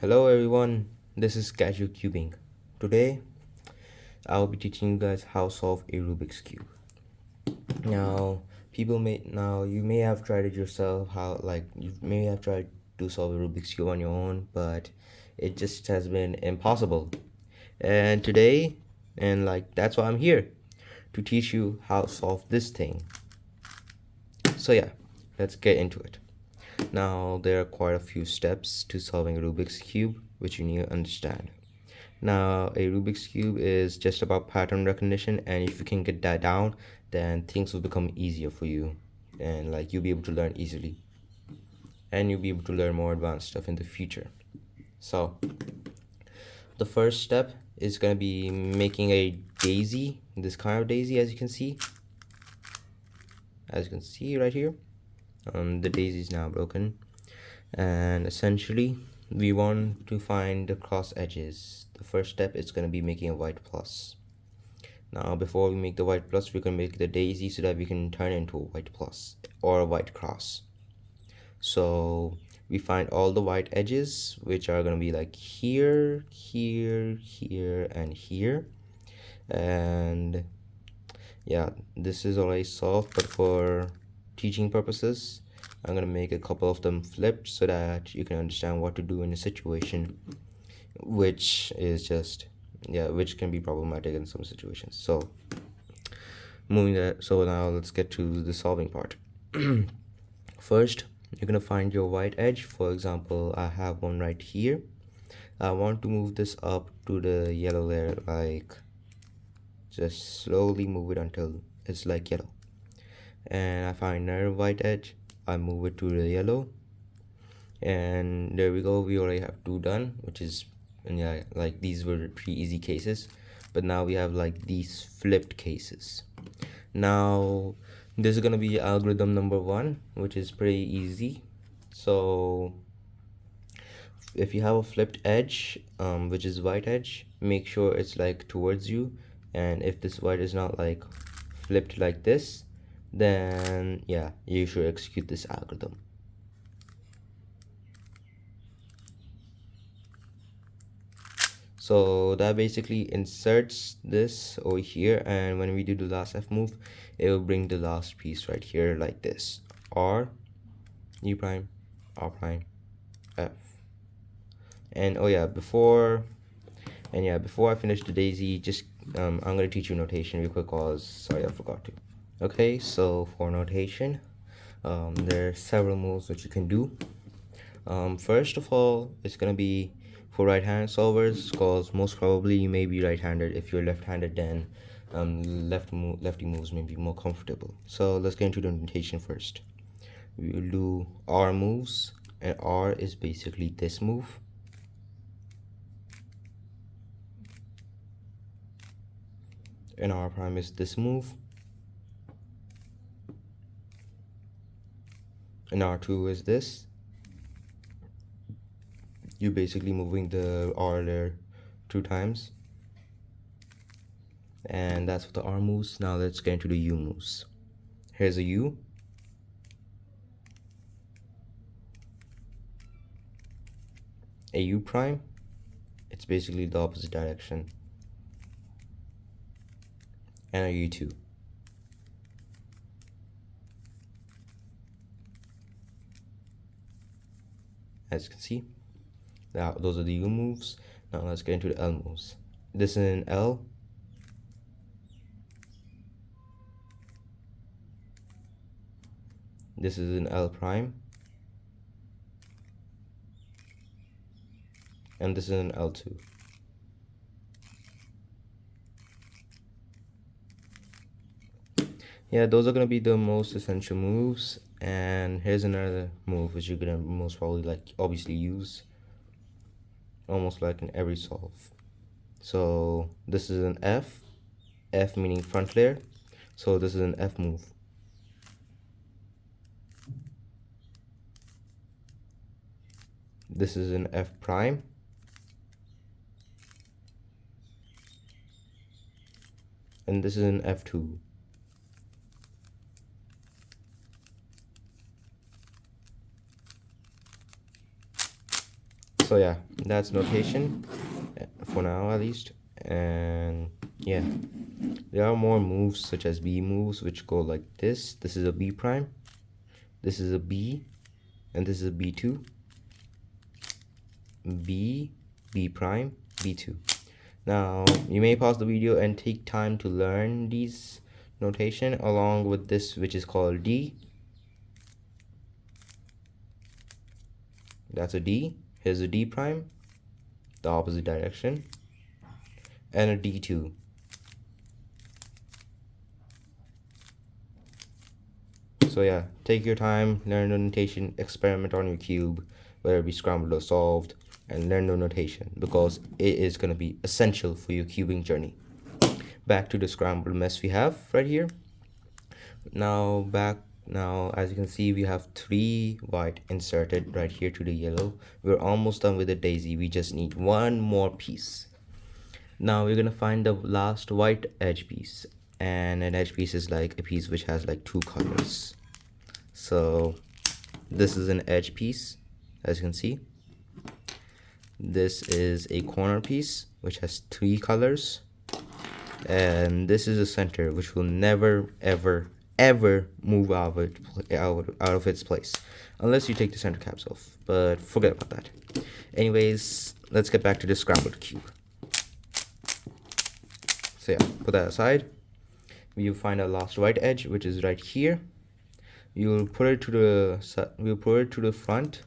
Hello everyone, this is Casual Cubing. Today I'll be teaching you guys how to solve a Rubik's Cube. Now you may have tried it yourself, you may have tried to solve a Rubik's Cube on your own, but it just has been impossible. And today, that's why I'm here, to teach you how to solve this thing. So yeah, let's get into it. Now there are quite a few steps to solving a Rubik's Cube which you need to understand. Now, a Rubik's Cube is just about pattern recognition, and if you can get that down, then things will become easier for you, and you'll be able to learn easily, and you'll be able to learn more advanced stuff in the future. So, the first step is going to be making a daisy, this kind of daisy, as you can see right here. The daisy is now broken, and essentially we want to find the cross edges. The first step is going to be making a white plus. Now before we make the white plus, we're going to make the daisy so that we can turn it into a white plus or a white cross. So we find all the white edges, which are going to be like here, here, here, and here. And yeah, this is already solved, but for teaching purposes, I'm going to make a couple of them flipped so that you can understand what to do in a situation which can be problematic in some situations. So now let's get to the solving part. First, you're going to find your white edge. For example, I have one right here. I want to move this up to the yellow layer, just slowly move it until it's like yellow. And I find another white edge, I move it to the yellow, and there we go. We already have two done, these were pretty easy cases, but now we have these flipped cases. Now this is gonna be algorithm number one, which is pretty easy. So if you have a flipped edge, which is white edge, make sure it's towards you, and if this white is not flipped like this, then yeah, you should execute this algorithm. So that basically inserts this over here, and when we do the last F move, it will bring the last piece right here like this: R, U prime, R prime, F. And before I finish the daisy, just I'm gonna teach you notation real quick, cause sorry, I forgot to. Okay, so for notation, there are several moves that you can do. First of all, it's gonna be for right-hand solvers, cause most probably you may be right-handed. If you're left-handed, then lefty moves may be more comfortable. So let's get into the notation first. We will do R moves, and R is basically this move. And R prime is this move. And R2 is this. You're basically moving the R layer 2 times. And that's what the R moves. Now let's get into the U moves. Here's a U. A U prime. It's basically the opposite direction. And a U2. As you can see, now those are the U moves. Now let's get into the L moves. This is an L. This is an L prime. And this is an L2. Yeah, those are gonna be the most essential moves. And here's another move which you're gonna most probably obviously use almost like in every solve. So this is an F meaning front layer. So this is an F move. This is an F prime. And this is an F2. So yeah, that's notation for now at least. And yeah, there are more moves such as B moves which go like this. This is a B prime, this is a B, and this is a B2, B, B prime, B2. Now you may pause the video and take time to learn these notation along with this which is called D. That's a D. Here's a D prime, the opposite direction, and a D2. So yeah, take your time, learn the notation, experiment on your cube, whether it be scrambled or solved, and learn the notation because it is going to be essential for your cubing journey. Back to the scrambled mess we have right here. Now as you can see, we have 3 white inserted right here to the yellow. We're almost done with the daisy. We just need one more piece. Now we're gonna find the last white edge piece, and an edge piece is like a piece which has like 2 colors. So this is an edge piece, as you can see. This is a corner piece which has 3 colors, and this is a center which will never ever move out of its place unless you take the center caps off, but forget about that. Anyways, let's get back to the scrambled cube. So yeah, put that aside. We'll find our last white edge, which is right here. We'll put it to the front,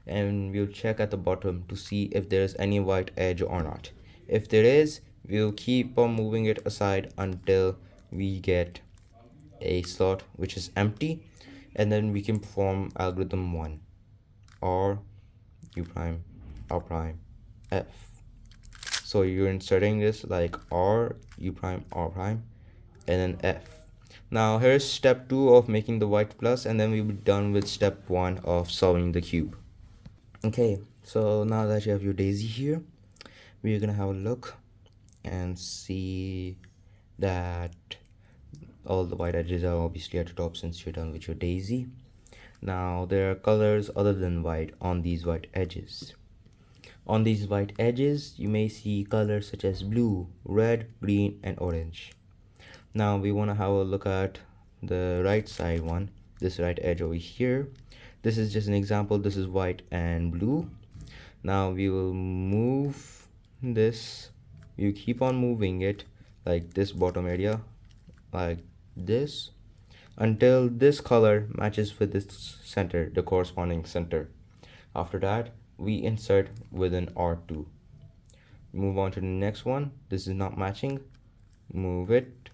and we'll check at the bottom to see if there's any white edge or not. If there is, we'll keep on moving it aside until we get a slot which is empty, and then we can perform algorithm 1, or U prime, R prime, F. So you're inserting this like R, U prime, R prime, and then F. Now here's step 2 of making the white plus, and then we'll be done with step 1 of solving the cube. Okay, so now that you have your daisy here, we're gonna have a look and see that all the white edges are obviously at the top since you're done with your daisy. Now there are colors other than white on these white edges. On these white edges, you may see colors such as blue, red, green, and orange. Now we want to have a look at the right side one, this right edge over here. This is just an example. This is white and blue. Now we will move this. You keep on moving it like this bottom area, like this, until this color matches with this center, the corresponding center. After that, we insert with an R2. Move on to the next one. This is not matching. Move it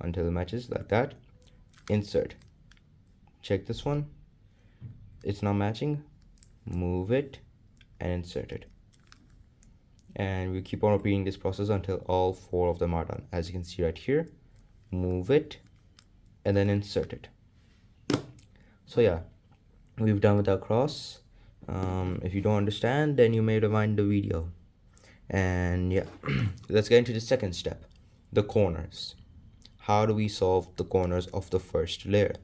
until it matches like that. Insert. Check this one. It's not matching. Move it and insert it. And we keep on repeating this process until all 4 of them are done. As you can see right here, move it and then insert it. So yeah, we've done with our cross. If you don't understand, then you may rewind the video. And yeah, let's get into the second step, the corners. How do we solve the corners of the first layer,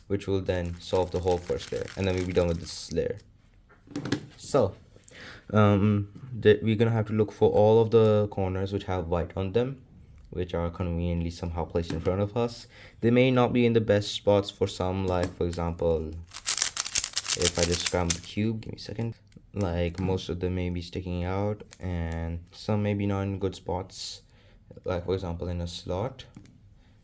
which will then solve the whole first layer, and then we'll be done with this layer. So we're gonna have to look for all of the corners which have white on them, which are conveniently somehow placed in front of us. They may not be in the best spots for some, like for example, if I just scramble the cube, give me a second, like most of them may be sticking out, and some may be not in good spots, like for example in a slot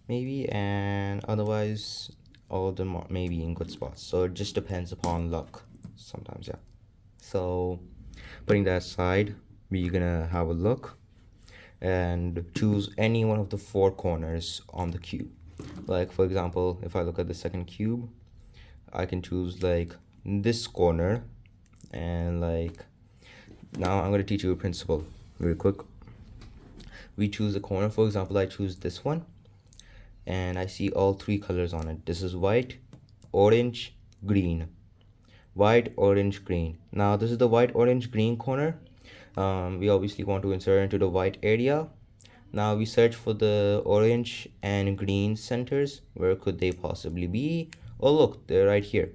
maybe, and otherwise all of them may be in good spots. So it just depends upon luck sometimes. Yeah, so putting that aside, we're gonna have a look and choose any one of the 4 corners on the cube. Like for example, if I look at the second cube, I can choose like this corner, and like now I'm going to teach you a principle very quick. We choose a corner. For example, I choose this one, and I see all 3 colors on it. This is white, orange, green. White, orange, green. Now this is the white, orange, green corner. We obviously want to insert into the white area. Now we search for the orange and green centers. Where could they possibly be? Oh look, they're right here.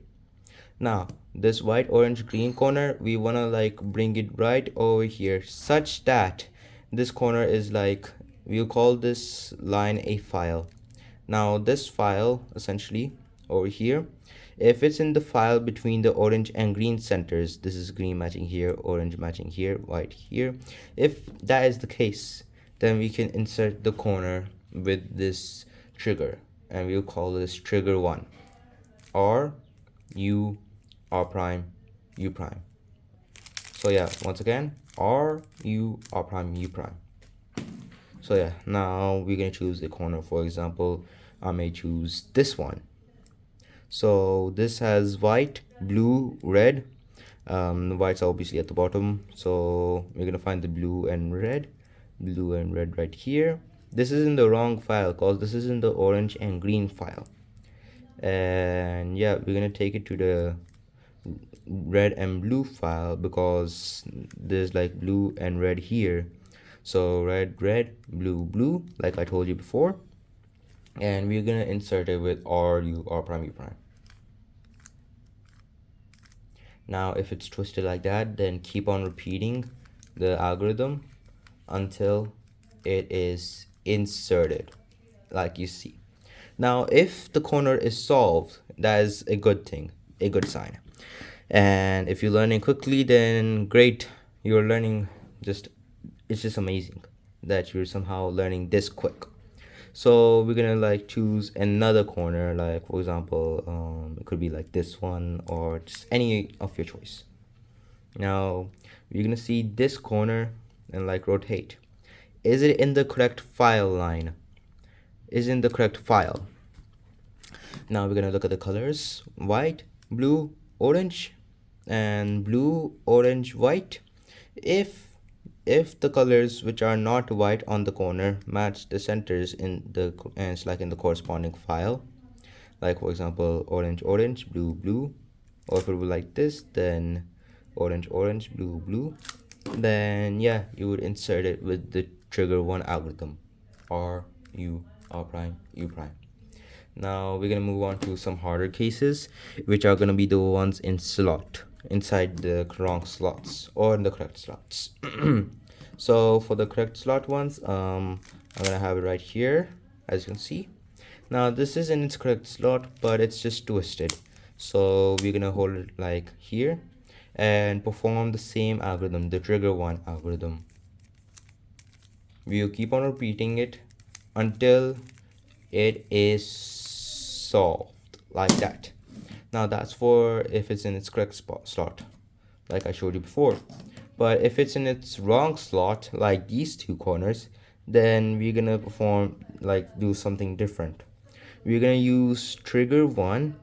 Now this white orange green corner, we want to like bring it right over here such that this corner is like, we'll call this line a file. Now this file essentially over here, if it's in the file between the orange and green centers, this is green matching here, orange matching here, white here, if that is the case, then we can insert the corner with this trigger, and we'll call this trigger 1, or u, r prime, u prime. So yeah, once again, r, u, r prime, u prime. So yeah, now we're gonna choose a corner. For example, I may choose this one. So this has white, blue, red. The white's obviously at the bottom, so we're gonna find the blue and red right here. This is in the wrong file because this is in the orange and green file. And yeah, we're gonna take it to the red and blue file because there's like blue and red here. So red, blue, blue, like I told you before. And we're gonna insert it with r, u, r prime, u prime. Now if it's twisted like that, then keep on repeating the algorithm until it is inserted like you see. Now if the corner is solved, that is a good thing, a good sign. And if you're learning quickly, then great, you're learning, just it's just amazing that you're somehow learning this quick. So we're gonna like choose another corner, like for example, it could be like this one or just any of your choice. Now you're gonna see this corner and like rotate. Is it in the correct file line? Is in the correct file. Now we're gonna look at the colors: white, blue, orange, and blue, orange, white. If the colors which are not white on the corner match the centers in the, and it's like in the corresponding file, like for example orange, orange, blue, blue, or if it were like this, then orange, orange, blue, blue, then yeah, you would insert it with the trigger 1 algorithm, r, u, r prime, u prime. Now we're gonna move on to some harder cases, which are gonna be the ones in slot, inside the wrong slots or in the correct slots. So for the correct slot ones, I'm gonna have it right here, as you can see. Now this is in its correct slot, but it's just twisted. So we're gonna hold it like here and perform the same algorithm, the trigger 1 algorithm. We'll keep on repeating it until it is solved like that. Now that's for if it's in its correct slot, like I showed you before. But if it's in its wrong slot, like these two corners, then we're gonna perform, like do something different. We're gonna use trigger 1,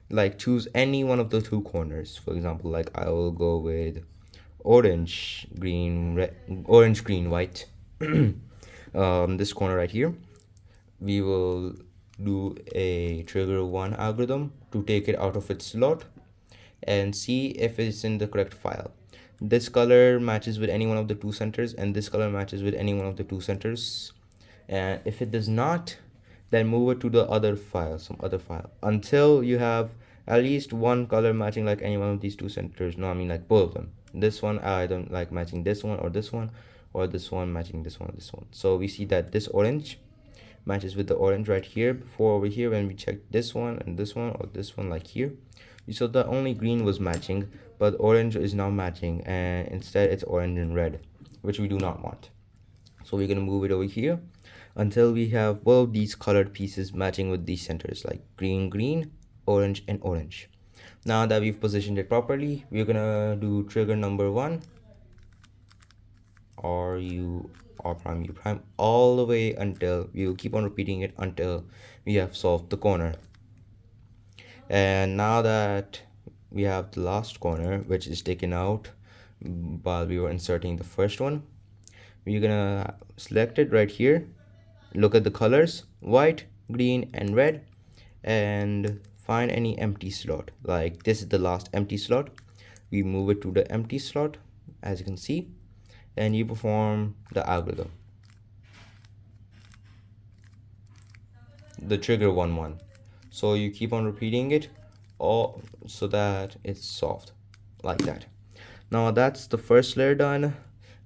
like choose any one of the two corners. For example, like I will go with orange, green, red, orange, green, white. This corner right here, we will do a trigger 1 algorithm to take it out of its slot and see if it's in the correct file. This color matches with any one of the two centers, and this color matches with any one of the two centers. And if it does not, then move it to the other file, some other file, until you have at least one color matching like any one of these two centers. No, I mean like both of them. This one I don't like matching this one, or this one, or this one matching this one, or this one. So we see that this orange matches with the orange right here. Before over here, when we checked this one and this one, or this one like here, you saw that only green was matching, but orange is not matching, and instead it's orange and red, which we do not want. So we're gonna move it over here until we have both these colored pieces matching with these centers, like green, green, orange, and orange. Now that we've positioned it properly, we're gonna do trigger number 1, r, u, r prime, u prime, all the way until we will keep on repeating it until we have solved the corner. And now that we have the last corner, which is taken out while we were inserting the first one, we're gonna select it right here, look at the colors, white, green, and red, and find any empty slot. Like this is the last empty slot, we move it to the empty slot, as you can see, and you perform the algorithm, the trigger 1 one. So you keep on repeating it all so that it's soft like that. Now that's the first layer done.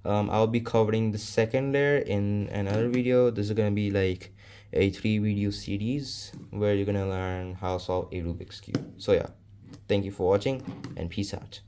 I'll be covering the second layer in another video. This is gonna be like a 3 video series where you're gonna learn how to solve a Rubik's cube. So yeah, thank you for watching and peace out.